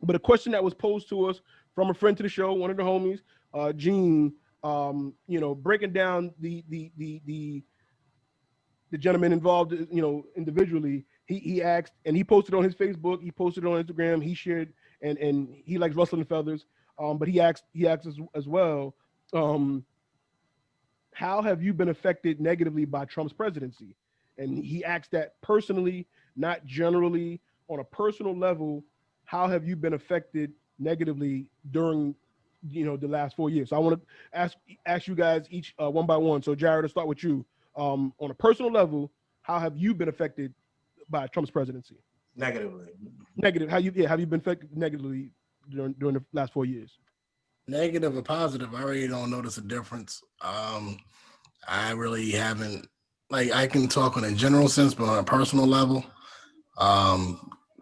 But a question that was posed to us from a friend to the show, one of the homies, Gene, breaking down the gentleman involved, individually. He asked, and he posted on his Facebook, he posted on Instagram, he shared, and he likes rustling feathers. But he asked as well, how have you been affected negatively by Trump's presidency? And he asked that personally, not generally, on a personal level. How have you been affected negatively during, the last 4 years? So I want to ask you guys each one by one. So Jared, I'll start with you. On a personal level, how have you been affected by Trump's presidency? Negatively. Negative. Have you been affected negatively during the last 4 years? Negative or positive, I really don't notice a difference. I really haven't, I can talk on a general sense, but on a personal level,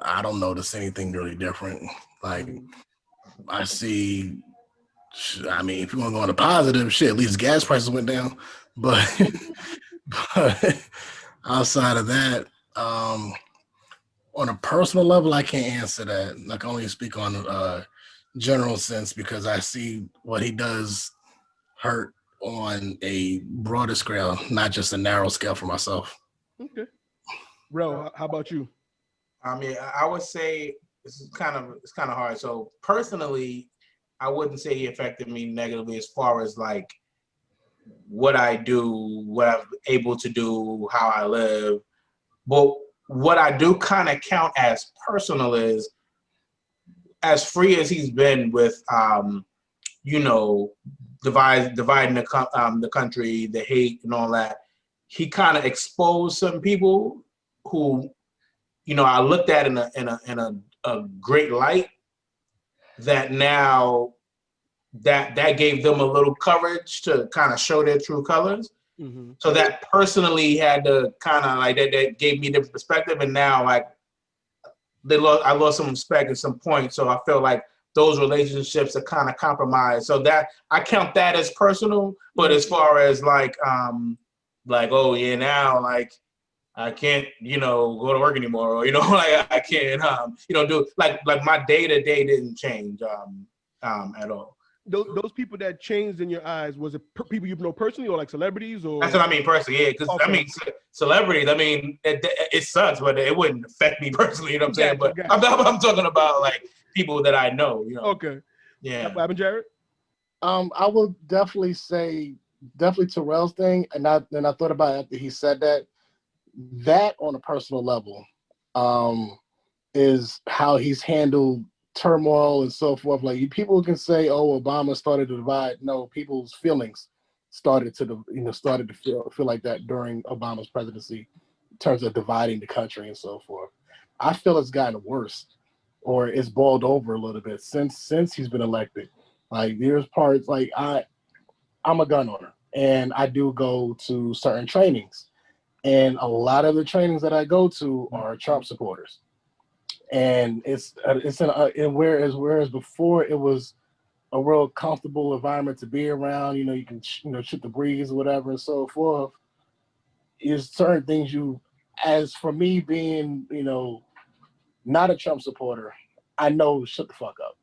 I don't notice anything really different. I see, if you want to go on a positive, shit, at least gas prices went down. But, but outside of that, on a personal level, I can't answer that. I can only speak on general sense because I see what he does hurt on a broader scale, not just a narrow scale for myself. Okay. Ro, how about you? I would say it's kind of hard. So personally, I wouldn't say he affected me negatively as far as what I do, what I'm able to do, how I live. But what I do kind of count as personal is, as free as he's been with, dividing the country, the hate and all that, he kind of exposed some people who, I looked at in a great light, that now that gave them a little courage to kind of show their true colors. Mm-hmm. So that personally had to kind of that gave me different perspective, and now I lost some respect at some point. So I feel like those relationships are kind of compromised. So that I count that as personal. But as far as oh yeah, now I can't go to work anymore, or I can't do my day-to-day didn't change at all. Those people that changed in your eyes, was it people you know personally, or celebrities? Or that's what I mean personally, yeah. Because okay. Celebrities, it sucks, but it wouldn't affect me personally. You know what I'm saying? But I'm talking about people that I know. Okay. Yeah. What happened, Jared? I would definitely say Terrell's thing, and I thought about it after he said that. That on a personal level, is how he's handled turmoil and so forth. People can say, "Oh, Obama started to divide." No, people's feelings started to feel like that during Obama's presidency, in terms of dividing the country and so forth. I feel it's gotten worse, or it's boiled over a little bit since he's been elected. There's parts I'm a gun owner, and I do go to certain trainings, and a lot of the trainings that I go to are Trump supporters. And whereas before it was a real comfortable environment to be around, you can shoot the breeze or whatever and so forth. Is certain things as for me being not a Trump supporter, I know shut the fuck up.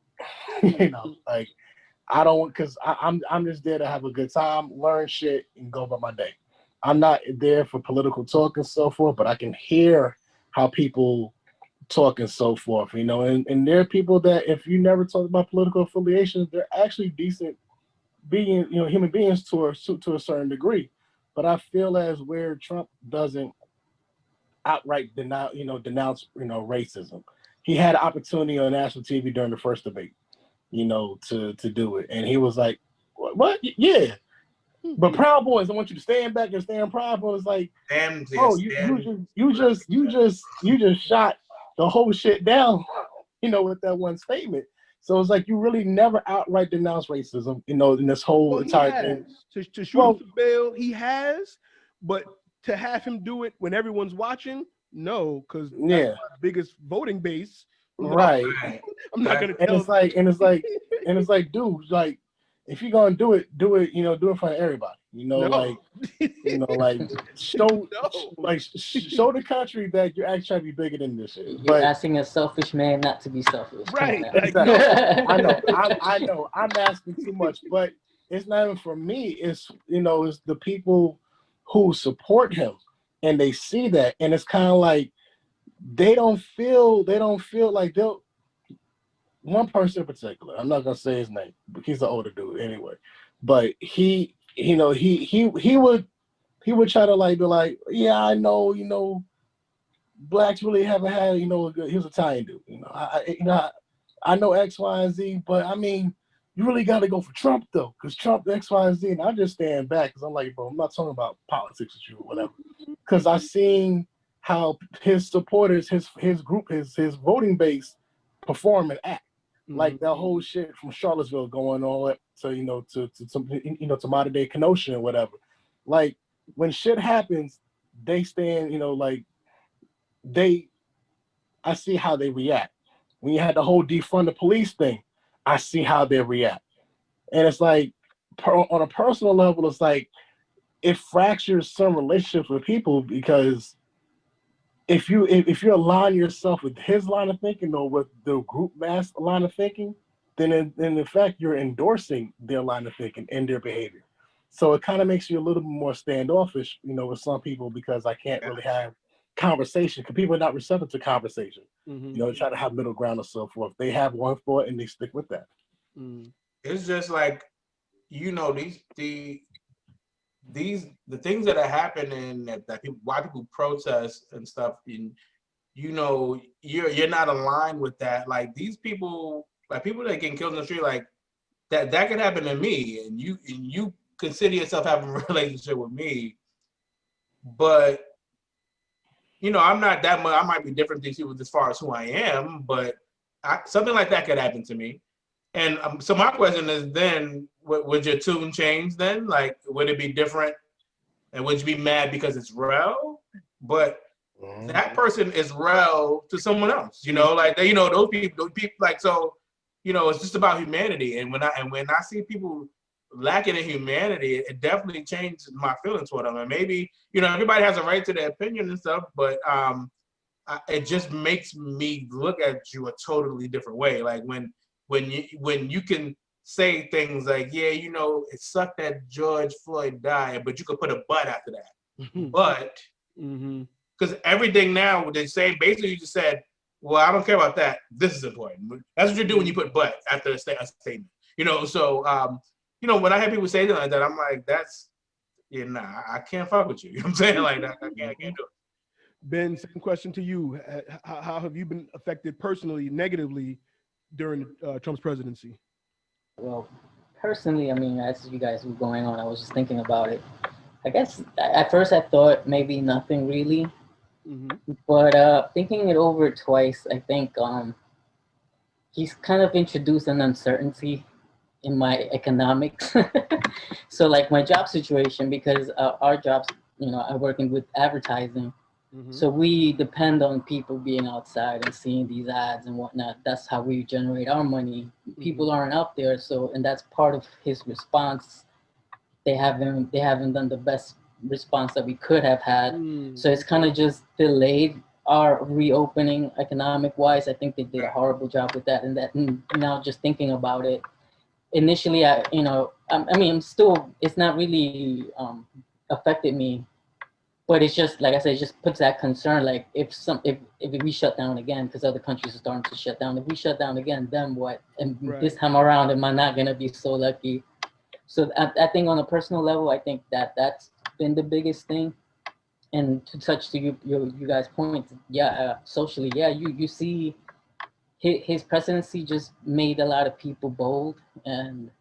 I don't, because I'm just there to have a good time, learn shit, and go about my day. I'm not there for political talk and so forth, but I can hear how people talk and so forth, and there are people that if you never talk about political affiliations, they're actually decent human beings to a certain degree. But I feel as where Trump doesn't outright denounce racism. He had an opportunity on national TV during the first debate, to do it, and he was like, "What? Yeah." But Proud Boys, I want you to stand back and stand Proud Boys. You just shot the whole shit down, with that one statement. So it's you really never outright denounce racism, in this whole entire thing. To shoot him for bail, he has, but to have him do it when everyone's watching, no, because that's my biggest voting base. Right. I'm not gonna tell. And it's like, dude, if you're gonna do it, do it in front of everybody. You know, like show No. show the country that you're actually trying to be bigger than this shit. You're But asking a selfish man not to be selfish. Right. Come on Like, now. no. I know, I'm asking too much, but it's not even for me. It's it's the people who support him, and they see that, and it's kind of like they don't feel like they'll. One person in particular, I'm not gonna say his name, but he's an older dude anyway. But he would try to like be like, yeah, I know, blacks really haven't had, a good. He was Italian dude, I know X, Y, and Z, but I mean, you really got to go for Trump though, because Trump X, Y, and Z. And I just stand back because I'm like, bro, I'm not talking about politics with you or whatever, because I seen how his supporters, his group, his voting base perform and act. Like that whole shit from Charlottesville going on to modern day Kenosha and whatever. Like when shit happens, they stand, I see how they react. When you had the whole defund the police thing, I see how they react. And it's like on a personal level, it's like it fractures some relationships with people, because if you align yourself with his line of thinking or with the group mass line of thinking, then in fact you're endorsing their line of thinking and their behavior. So it kind of makes you a little bit more standoffish, with some people, because I can't really have conversation, because people are not receptive to conversation. They try to have middle ground and so forth. They have one thought and they stick with that. It's just like, the things that are happening that people, why people protest and stuff, and you're not aligned with that. Like these people, like people that getting killed in the street, like that could happen to me, and you consider yourself having a relationship with me, but I'm not that much. I might be different than you as far as who I am, but something like that could happen to me. And so my question is then, would your tune change then? Like, would it be different? And would you be mad because it's rel? But that person is rel to someone else, like those people, like, so, it's just about humanity. And when I see people lacking in humanity, it definitely changes my feelings toward them. And maybe, everybody has a right to their opinion and stuff, but it just makes me look at you a totally different way. Like when you can say things like, yeah, it sucked that George Floyd died, but you could put a but after that. But because everything now they say, basically you just said, well, I don't care about that. This is important. That's what you do when you put but after a statement. So when I have people say like that, I'm like, that's I can't fuck with you. You know what I'm saying? Like that, I can't do it. Ben, same question to you. How have you been affected personally, negatively, during Trump's presidency? Well, personally, I mean, as you guys were going on, I was just thinking about it. I guess at first I thought maybe nothing really, but thinking it over twice, I think he's kind of introduced an uncertainty in my economics. So like my job situation, because our jobs, I'm working with advertising. So we depend on people being outside and seeing these ads and whatnot. That's how we generate our money. People aren't out there, and that's part of his response. They haven't done the best response that we could have had. So it's kind of just delayed our reopening economic wise. I think they did a horrible job with that. And now just thinking about it, initially, I'm still, it's not really affected me. But it's just, like I said, it just puts that concern, like if we shut down again, because other countries are starting to shut down. If we shut down again, then what? And this time around, am I not going to be so lucky? So I think on a personal level, I think that's been the biggest thing. And to touch to you guys' point, socially, you see his presidency just made a lot of people bold and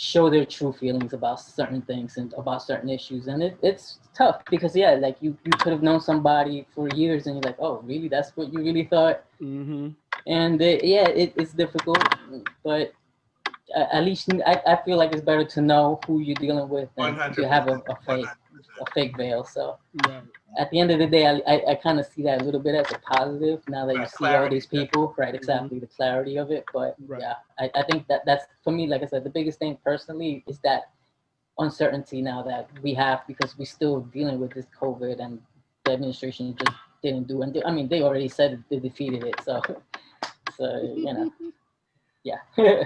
show their true feelings about certain things and about certain issues. And it's tough because like you could have known somebody for years and you're like, oh really, that's what you really thought. And it's difficult, but at least I feel like it's better to know who you're dealing with than 100%, to have a fake veil. So at the end of the day, I kind of see that a little bit as a positive now that you see all these people, right? Exactly, the clarity of it. But I think that's for me, like I said, the biggest thing personally is that uncertainty now that we have, because we're still dealing with this COVID, and the administration just didn't do. And they already said they defeated it. So yeah.